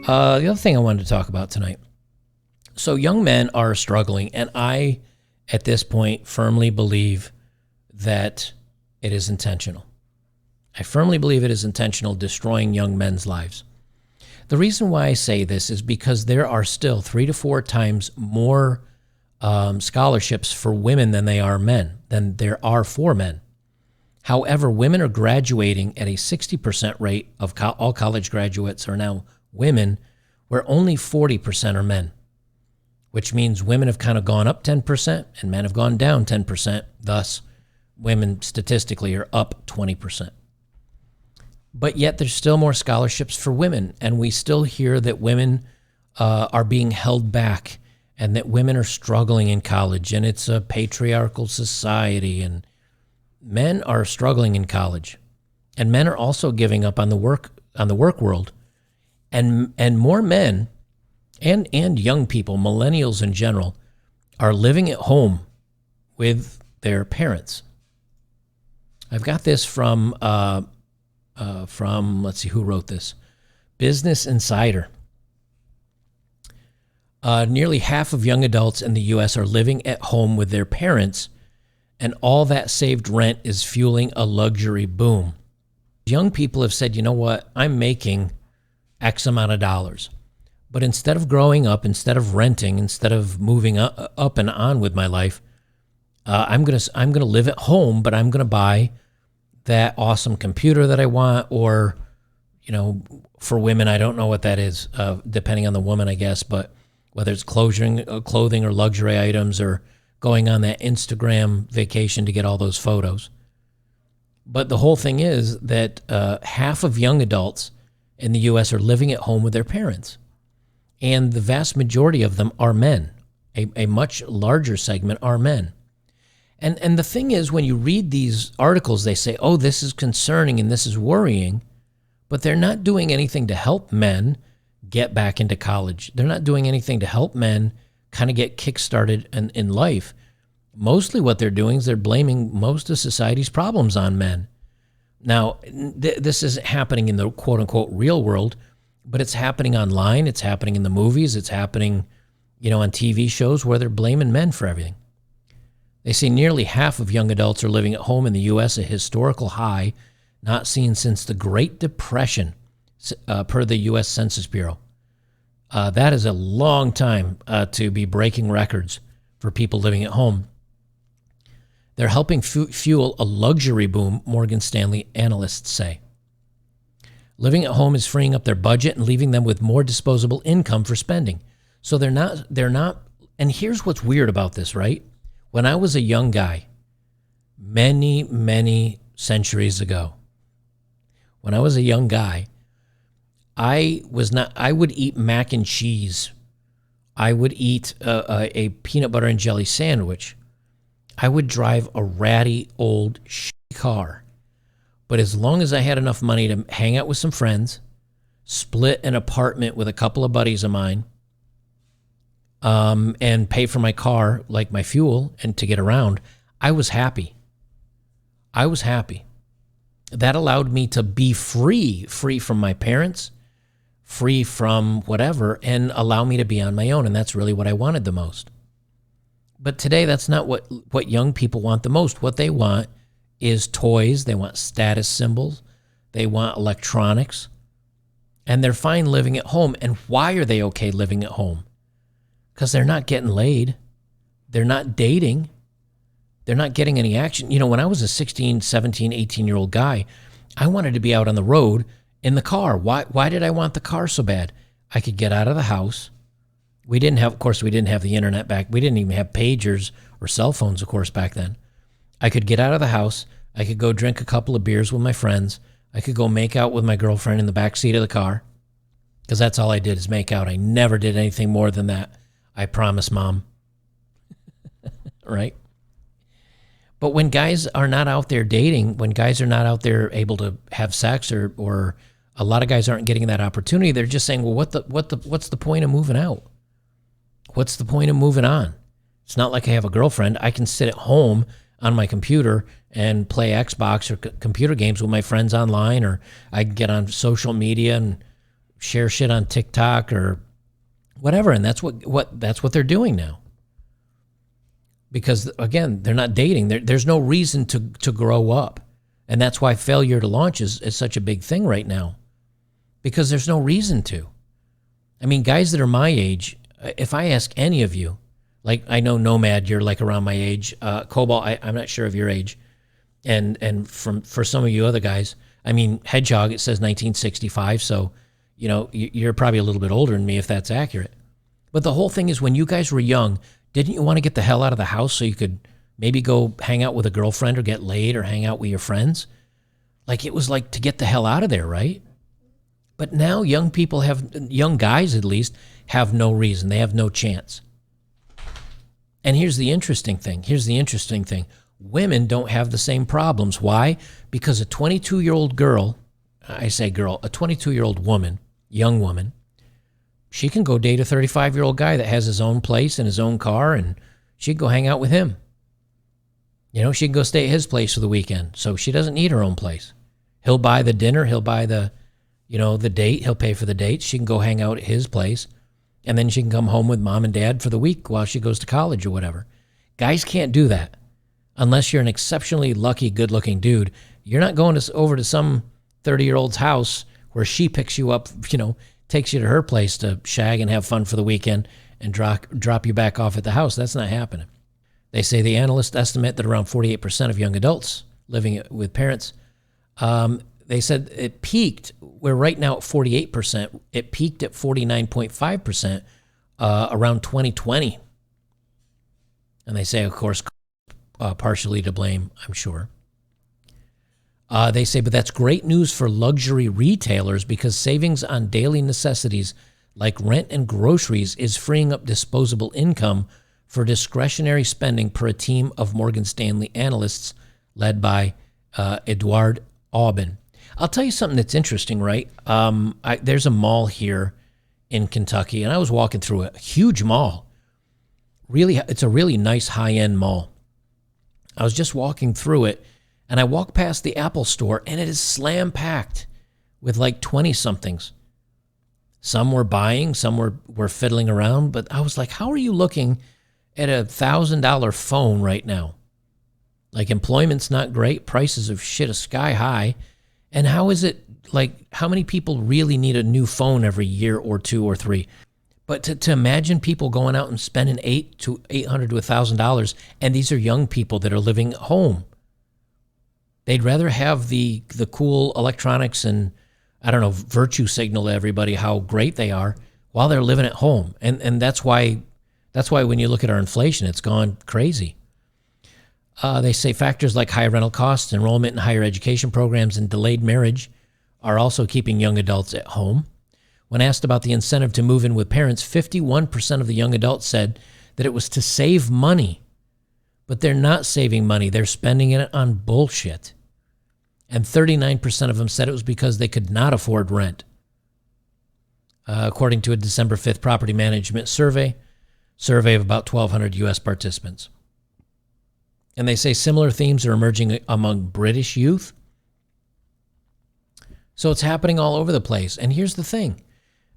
The other thing I wanted to talk about tonight. So young men are struggling, and I, at this point, firmly believe that it is intentional. I firmly believe it is intentional, destroying young men's lives. The reason why I say this is because there are still 3 to 4 times more scholarships for women than there are for men. However, women are graduating at a 60% rate of all college graduates are now women, where only 40% are men, which means women have kind of gone up 10% and men have gone down 10%. Thus, women statistically are up 20%. But yet there's still more scholarships for women, and we still hear that women are being held back and that women are struggling in college, and it's a patriarchal society, and men are struggling in college, and men are also giving up on the work world, and more men and young people, millennials in general, are living at home with their parents. I've got this from let's see who wrote this, Business Insider. Nearly half of young adults in the U.S. are living at home with their parents, and all that saved rent is fueling a luxury boom. Young people have said, you know what, I'm making X amount of dollars, but instead of growing up, instead of renting, instead of moving up and on with my life, I'm gonna live at home, but I'm gonna buy that awesome computer that I want, or, for women, I don't know what that is, depending on the woman, I guess, but whether it's clothing or luxury items, or going on that Instagram vacation to get all those photos. But the whole thing is that half of young adults in the U.S. are living at home with their parents, and the vast majority of them are men. A much larger segment are men. And the thing is, when you read these articles, they say, oh, this is concerning and this is worrying, but they're not doing anything to help men get back into college. They're not doing anything to help men kind of get kickstarted in life. Mostly what they're doing is they're blaming most of society's problems on men. Now, this isn't happening in the quote-unquote real world, but it's happening online. It's happening in the movies. It's happening, on TV shows where they're blaming men for everything. They say nearly half of young adults are living at home in the U.S., a historical high not seen since the Great Depression, per the U.S. Census Bureau. That is a long time to be breaking records for people living at home. They're helping fuel a luxury boom, Morgan Stanley analysts say. Living at home is freeing up their budget and leaving them with more disposable income for spending. So they're not, and here's what's weird about this, right? When I was a young guy, many, many centuries ago, when I was a young guy, I would eat mac and cheese. I would eat a peanut butter and jelly sandwich. I would drive a ratty old car. But as long as I had enough money to hang out with some friends, split an apartment with a couple of buddies of mine, and pay for my car, like my fuel, and to get around, I was happy. That allowed me to be free from my parents, free from whatever, and allow me to be on my own. And that's really what I wanted the most. But today, that's not what young people want the most. What they want is toys. They want status symbols. They want electronics. And they're fine living at home. And why are they okay living at home? Because they're not getting laid. They're not dating. They're not getting any action. When I was a 16, 17, 18-year-old guy, I wanted to be out on the road in the car. Why did I want the car so bad? I could get out of the house. We didn't have the internet back. We didn't even have pagers or cell phones, of course, back then. I could get out of the house. I could go drink a couple of beers with my friends. I could go make out with my girlfriend in the back seat of the car, because that's all I did is make out. I never did anything more than that. I promise, Mom. Right? But when guys are not out there dating, when guys are not out there able to have sex, or a lot of guys aren't getting that opportunity, they're just saying, well, what's the point of moving out? What's the point of moving on? It's not like I have a girlfriend. I can sit at home on my computer and play Xbox or computer games with my friends online, or I can get on social media and share shit on TikTok or whatever. And that's what they're doing now. Because again, they're not dating. There's no reason to grow up. And that's why failure to launch is such a big thing right now. Because there's no reason to. I mean, guys that are my age, if I ask any of you, like I know Nomad, you're like around my age. Cobalt, I'm not sure of your age. And for some of you other guys, I mean, Hedgehog, it says 1965. So, you know, you're probably a little bit older than me if that's accurate. But the whole thing is when you guys were young, didn't you want to get the hell out of the house so you could maybe go hang out with a girlfriend or get laid or hang out with your friends? Like it was like to get the hell out of there, right? But now young guys at least, have no reason. They have no chance. And here's the interesting thing. Women don't have the same problems. Why? Because a 22-year-old girl, I say girl, a 22-year-old woman, young woman, she can go date a 35-year-old guy that has his own place and his own car, and she can go hang out with him. You know, she can go stay at his place for the weekend, so she doesn't need her own place. He'll buy the dinner, he'll buy the date, he'll pay for the date. She can go hang out at his place, and then she can come home with mom and dad for the week while she goes to college or whatever. Guys can't do that. Unless you're an exceptionally lucky, good-looking dude. You're not going over to some 30-year-old's house where she picks you up, takes you to her place to shag and have fun for the weekend and drop you back off at the house. That's not happening. They say the analysts estimate that around 48% of young adults living with parents, they said it peaked. We're right now at 48%. It peaked at 49.5% around 2020. And they say, of course, partially to blame, I'm sure. They say, but that's great news for luxury retailers because savings on daily necessities like rent and groceries is freeing up disposable income for discretionary spending per a team of Morgan Stanley analysts led by Edward Aubin. I'll tell you something that's interesting, right? There's a mall here in Kentucky, and I was walking through a huge mall. Really, it's a really nice high-end mall. I was just walking through it, and I walked past the Apple store, and it is slam-packed with like 20-somethings. Some were buying, some were fiddling around, but I was like, how are you looking at a $1,000 phone right now? Like, employment's not great, prices of shit are sky high, and how is it, like, how many people really need a new phone every year or two or three? But to imagine people going out and spending $800 to $1,000, and these are young people that are living at home. They'd rather have the cool electronics and, I don't know, virtue signal to everybody how great they are while they're living at home. And that's why when you look at our inflation, it's gone crazy. They say factors like high rental costs, enrollment in higher education programs, and delayed marriage are also keeping young adults at home. When asked about the incentive to move in with parents, 51% of the young adults said that it was to save money. But they're not saving money. They're spending it on bullshit. And 39% of them said it was because they could not afford rent. According to a December 5th property management survey of about 1,200 U.S. participants. And they say similar themes are emerging among British youth. So it's happening all over the place. And here's the thing.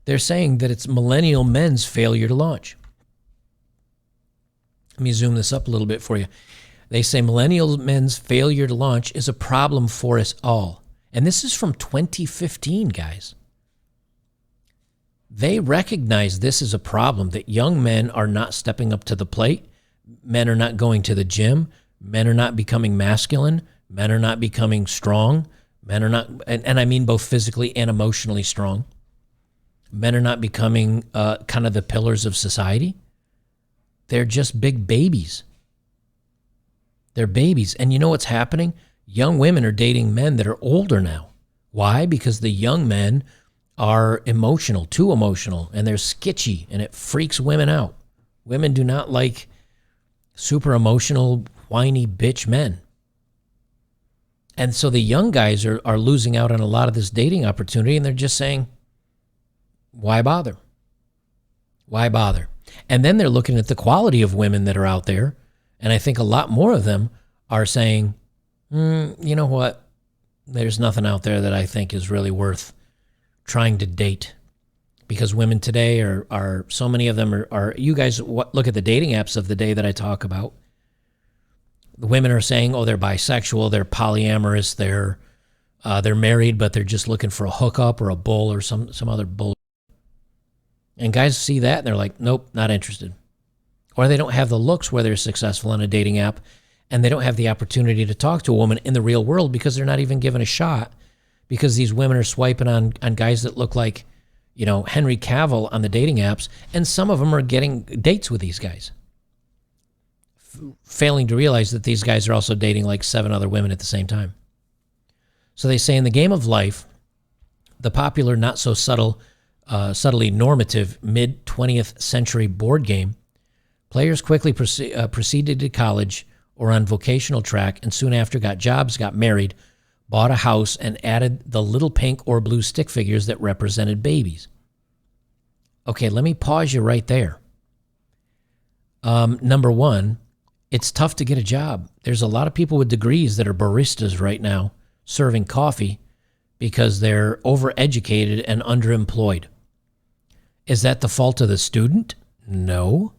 They're saying that it's millennial men's failure to launch. Let me zoom this up a little bit for you. They say millennial men's failure to launch is a problem for us all. And this is from 2015, guys. They recognize this is a problem, that young men are not stepping up to the plate. Men are not going to the gym. Men are not becoming masculine. Men are not becoming strong. Men are not, and I mean both physically and emotionally strong. Men are not becoming kind of the pillars of society. They're just big babies. They're babies. And you know what's happening? Young women are dating men that are older now. Why? Because the young men are emotional, too emotional, and they're skitchy, and it freaks women out. Women do not like super emotional, whiny bitch men. And so the young guys are losing out on a lot of this dating opportunity, and they're just saying, why bother? Why bother? And then they're looking at the quality of women that are out there, and I think a lot more of them are saying, you know what? There's nothing out there that I think is really worth trying to date. because women today are so many of them are you guys look at the dating apps of the day that I talk about. The women are saying, oh, they're bisexual, they're polyamorous, they're married, but they're just looking for a hookup or a bull or some other bull. And guys see that and they're like, nope, not interested. Or they don't have the looks where they're successful on a dating app, and they don't have the opportunity to talk to a woman in the real world because they're not even given a shot, because these women are swiping on guys that look like, Henry Cavill on the dating apps, and some of them are getting dates with these guys, failing to realize that these guys are also dating like 7 other women at the same time. So they say in the game of life, the popular, not so subtly normative mid-20th century board game, players quickly proceeded to college or on vocational track, and soon after got jobs, got married, bought a house, and added the little pink or blue stick figures that represented babies. Okay, let me pause you right there. Number one, it's tough to get a job. There's a lot of people with degrees that are baristas right now serving coffee because they're overeducated and underemployed. Is that the fault of the student? No.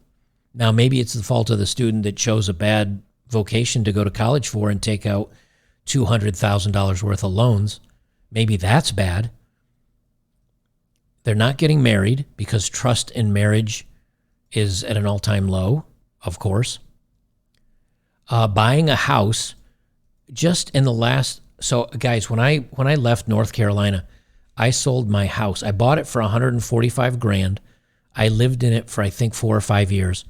Now, maybe it's the fault of the student that chose a bad vocation to go to college for and take out $200,000 worth of loans. Maybe that's bad. They're not getting married because trust in marriage is at an all-time low, of course. Buying a house just in the last... So, guys, when I left North Carolina, I sold my house. I bought it for $145,000. I lived in it for, I think, 4 or 5 years.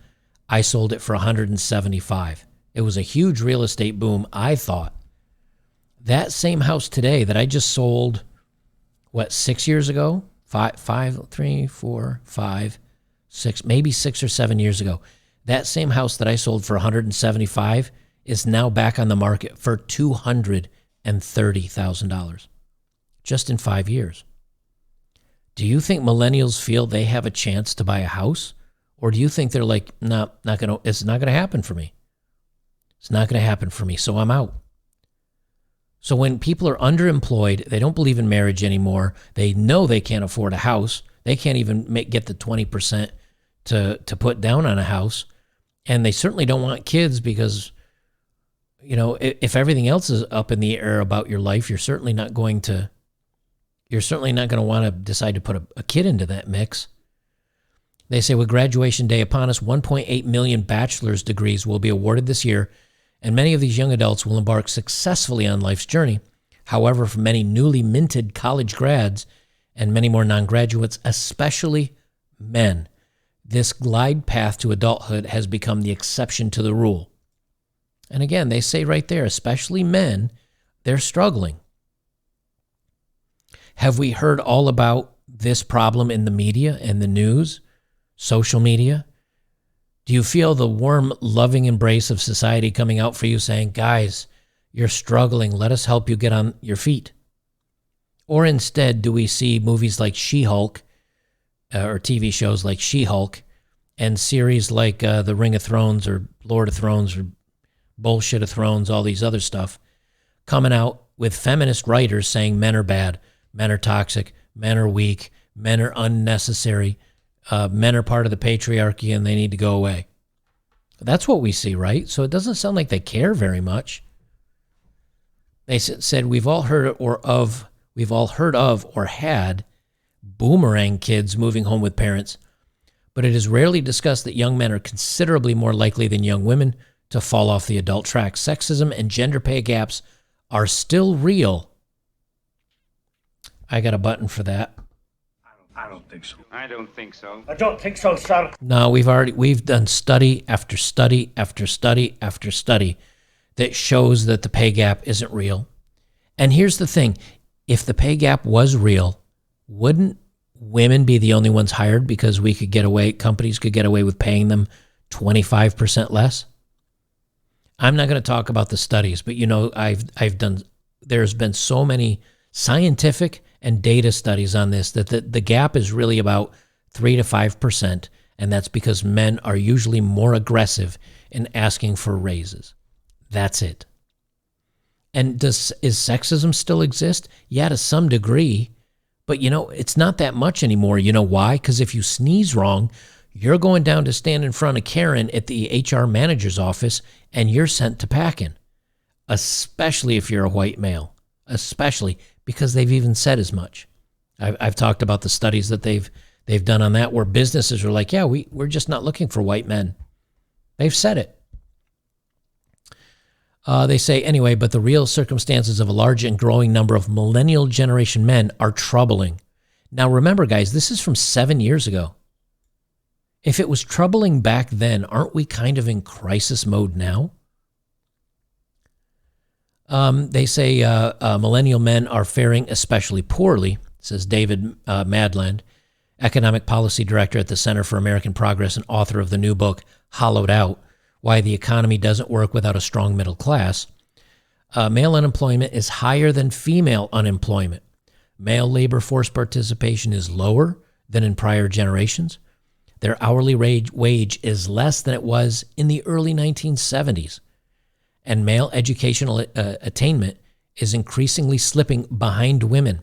I sold it for $175,000. It was a huge real estate boom, I thought. That same house today that I just sold, 6 years ago? 3, 4, 5, 6, maybe 6 or 7 years ago. That same house that I sold for $175,000 is now back on the market for $230,000 just in 5 years. Do you think millennials feel they have a chance to buy a house? Or do you think they're like, no, it's not going to happen for me. It's not going to happen for me, so I'm out. So when people are underemployed, they don't believe in marriage anymore. They know they can't afford a house. They can't even get the 20% to put down on a house. And they certainly don't want kids because, if everything else is up in the air about your life, you're certainly not going to want to decide to put a kid into that mix. They say with graduation day upon us, 1.8 million bachelor's degrees will be awarded this year, and many of these young adults will embark successfully on life's journey. However, for many newly minted college grads and many more non-graduates, especially men, this glide path to adulthood has become the exception to the rule. And again, they say right there, especially men, they're struggling. Have we heard all about this problem in the media and the news, social media? Do you feel the warm, loving embrace of society coming out for you saying, guys, you're struggling, let us help you get on your feet? Or instead, do we see movies like She-Hulk or TV shows like She-Hulk and series like The Ring of Thrones or Lord of Thrones or Bullshit of Thrones, all these other stuff, coming out with feminist writers saying men are bad, men are toxic, men are weak, men are unnecessary, men are part of the patriarchy and they need to go away. That's what we see, right? So it doesn't sound like they care very much. They said we've all heard of or had boomerang kids moving home with parents, but it is rarely discussed that young men are considerably more likely than young women to fall off the adult track. Sexism and gender pay gaps are still real. I got a button for that. I don't think so. I don't think so. I don't think so, sir. No, we've done study after study after study after study that shows that the pay gap isn't real. And here's the thing. If the pay gap was real, wouldn't women be the only ones hired because companies could get away with paying them 25% less? I'm not going to talk about the studies, but there's been so many scientific and data studies on this that the gap is really about 3 to 5%, and that's because men are usually more aggressive in asking for raises. That's it. And is sexism still exist? Yeah, to some degree, But, it's not that much anymore. You know why? Because if you sneeze wrong, you're going down to stand in front of Karen at the HR manager's office and you're sent to packing, especially if you're a white male, especially because they've even said as much. I've talked about the studies that they've done on that where businesses are like, yeah, we're just not looking for white men. They've said it. They say, anyway, but the real circumstances of a large and growing number of millennial generation men are troubling. Now, remember, guys, this is from 7 years ago. If it was troubling back then, aren't we kind of in crisis mode now? They say millennial men are faring especially poorly, says David Madland, economic policy director at the Center for American Progress and author of the new book, Hollowed Out, Why the Economy Doesn't Work Without a Strong Middle Class. Male unemployment is higher than female unemployment. Male labor force participation is lower than in prior generations. Their hourly wage is less than it was in the early 1970s. And male educational attainment is increasingly slipping behind women,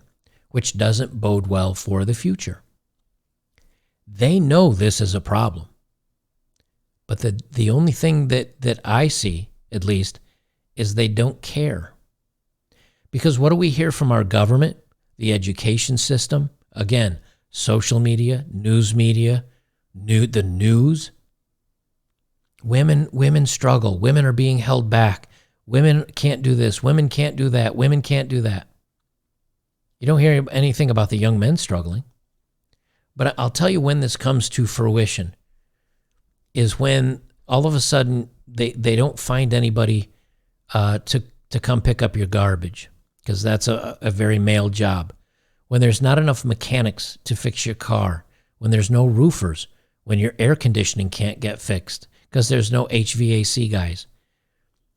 which doesn't bode well for the future. They know this is a problem. But the only thing that I see, at least, is they don't care. Because what do we hear from our government, the education system? Again, social media, news media, the news. Women struggle. Women are being held back. Women can't do this. Women can't do that. Women can't do that. You don't hear anything about the young men struggling. But I'll tell you when this comes to fruition is when all of a sudden they don't find anybody to come pick up your garbage, because that's a very male job. When there's not enough mechanics to fix your car, when there's no roofers, when your air conditioning can't get fixed because there's no HVAC guys,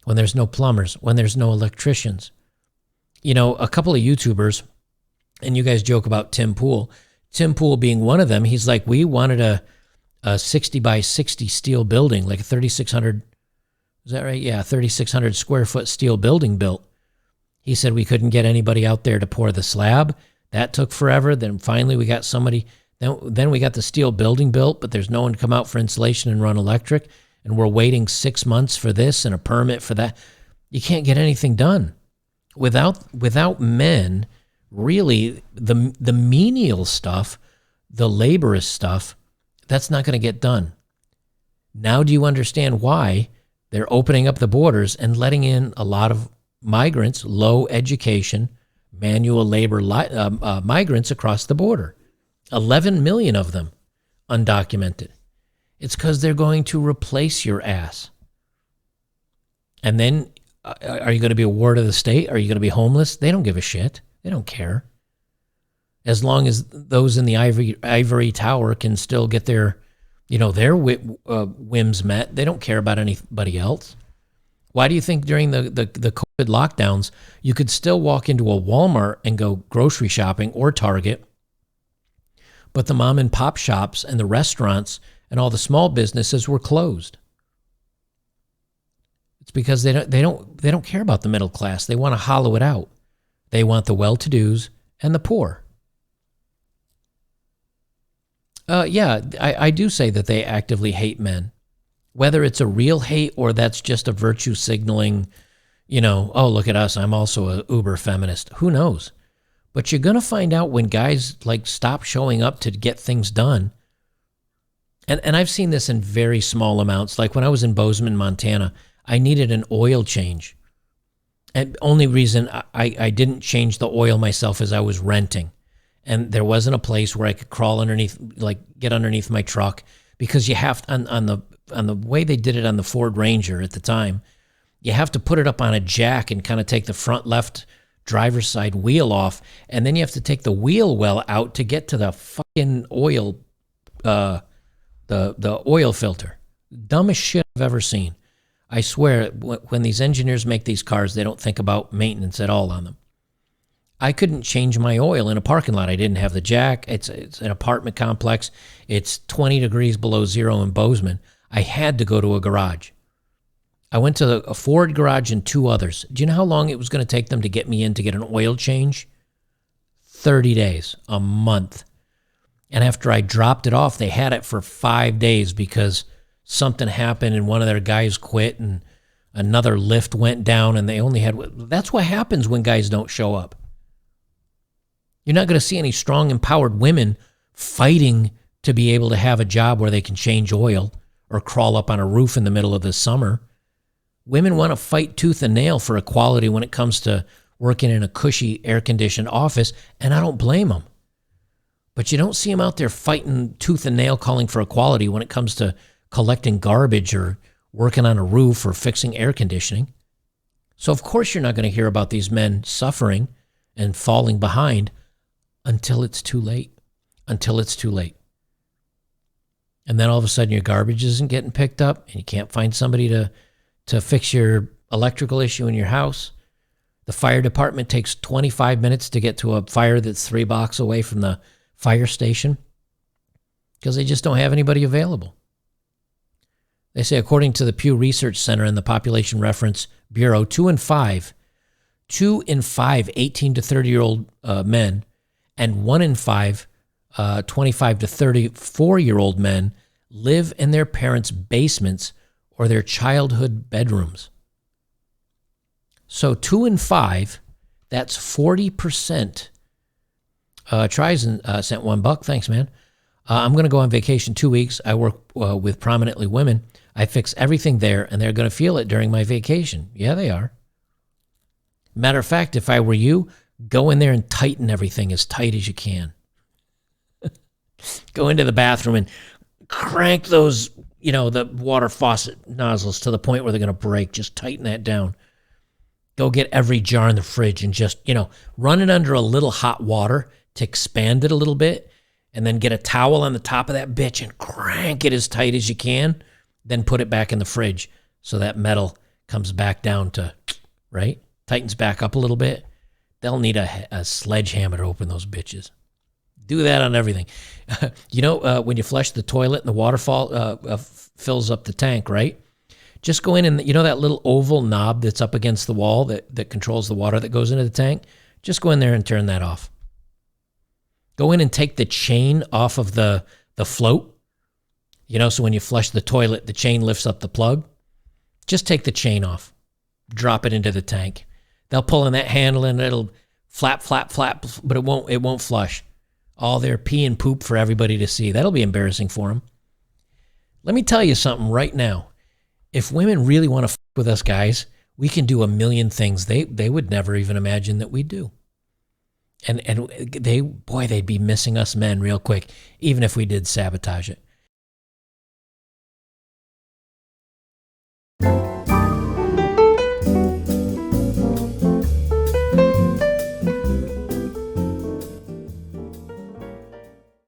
when there's no plumbers, when there's no electricians. A couple of YouTubers, and you guys joke about Tim Pool being one of them. He's like, we wanted a 60 by 60 steel building, like a 3,600, is that right? Yeah, 3,600 square foot steel building built. He said we couldn't get anybody out there to pour the slab. That took forever. Then finally we got somebody. Then we got the steel building built, but there's no one to come out for insulation and run electric. And we're waiting 6 months for this and a permit for that. You can't get anything done without men. Really, the menial stuff, the laborious stuff, that's not going to get done. Now do you understand why they're opening up the borders and letting in a lot of migrants, low education, manual labor migrants across the border? 11 million of them undocumented. It's because they're going to replace your ass. And then are you going to be a ward of the state? Are you going to be homeless? They don't give a shit. They don't care. As long as those in the ivory tower can still get their whims met, they don't care about anybody else. Why do you think during the COVID lockdowns, you could still walk into a Walmart and go grocery shopping or Target, but the mom and pop shops and the restaurants and all the small businesses were closed? It's because they don't care about the middle class. They want to hollow it out. They want the well-to-dos and the poor. I do say that they actively hate men. Whether it's a real hate or that's just a virtue signaling, oh, look at us, I'm also a uber feminist. Who knows? But you're going to find out when guys stop showing up to get things done. And I've seen this in very small amounts. Like when I was in Bozeman, Montana, I needed an oil change. And only reason I didn't change the oil myself is I was renting. And there wasn't a place where I could crawl underneath, get underneath my truck, because you have to, on the way they did it on the Ford Ranger at the time, you have to put it up on a jack and kind of take the front left driver's side wheel off, and then you have to take the wheel well out to get to the fucking oil, the oil filter. Dumbest shit I've ever seen. I swear, when these engineers make these cars, they don't think about maintenance at all on them. I couldn't change my oil in a parking lot. I didn't have the jack. It's an apartment complex. It's 20 degrees below zero in Bozeman. I had to go to a garage. I went to a Ford garage and two others. Do you know how long it was going to take them to get me in to get an oil change? 30 days, a month. And after I dropped it off, they had it for 5 days because something happened and one of their guys quit and another lift went down and they only had... That's what happens when guys don't show up. You're not going to see any strong, empowered women fighting to be able to have a job where they can change oil or crawl up on a roof in the middle of the summer. Women want to fight tooth and nail for equality when it comes to working in a cushy, air-conditioned office, and I don't blame them. But you don't see them out there fighting tooth and nail, calling for equality when it comes to collecting garbage or working on a roof or fixing air conditioning. So of course you're not going to hear about these men suffering and falling behind until it's too late. Until it's too late. And then all of a sudden your garbage isn't getting picked up and you can't find somebody to fix your electrical issue in your house. The fire department takes 25 minutes to get to a fire that's 3 blocks away from the fire station because they just don't have anybody available. They say, according to the Pew Research Center and the Population Reference Bureau, 2 in 5 18 to 30-year-old men and 1 in 5 25 to 34-year-old men live in their parents' basements or their childhood bedrooms. So 2 in 5, that's 40%. Tries sent $1. Thanks, man. I'm going to go on vacation 2 weeks. I work with prominently women. I fix everything there, and they're going to feel it during my vacation. Yeah, they are. Matter of fact, if I were you, go in there and tighten everything as tight as you can. Go into the bathroom and crank those, the water faucet nozzles to the point where they're going to break. Just tighten that down. Go get every jar in the fridge and just, run it under a little hot water to expand it a little bit, and then get a towel on the top of that bitch and crank it as tight as you can. Then put it back in the fridge so that metal comes back down to, right? Tightens back up a little bit. They'll need a sledgehammer to open those bitches. Do that on everything. When you flush the toilet and the water fills up the tank, right? Just go in and, that little oval knob that's up against the wall that controls the water that goes into the tank? Just go in there and turn that off. Go in and take the chain off of the float. So when you flush the toilet, the chain lifts up the plug. Just take the chain off. Drop it into the tank. They'll pull in that handle and it'll flap, but it won't flush. All their pee and poop for everybody to see. That'll be embarrassing for them. Let me tell you something right now. If women really want to with us guys, we can do a million things they would never even imagine that we do. And they'd be missing us men real quick, even if we did sabotage it.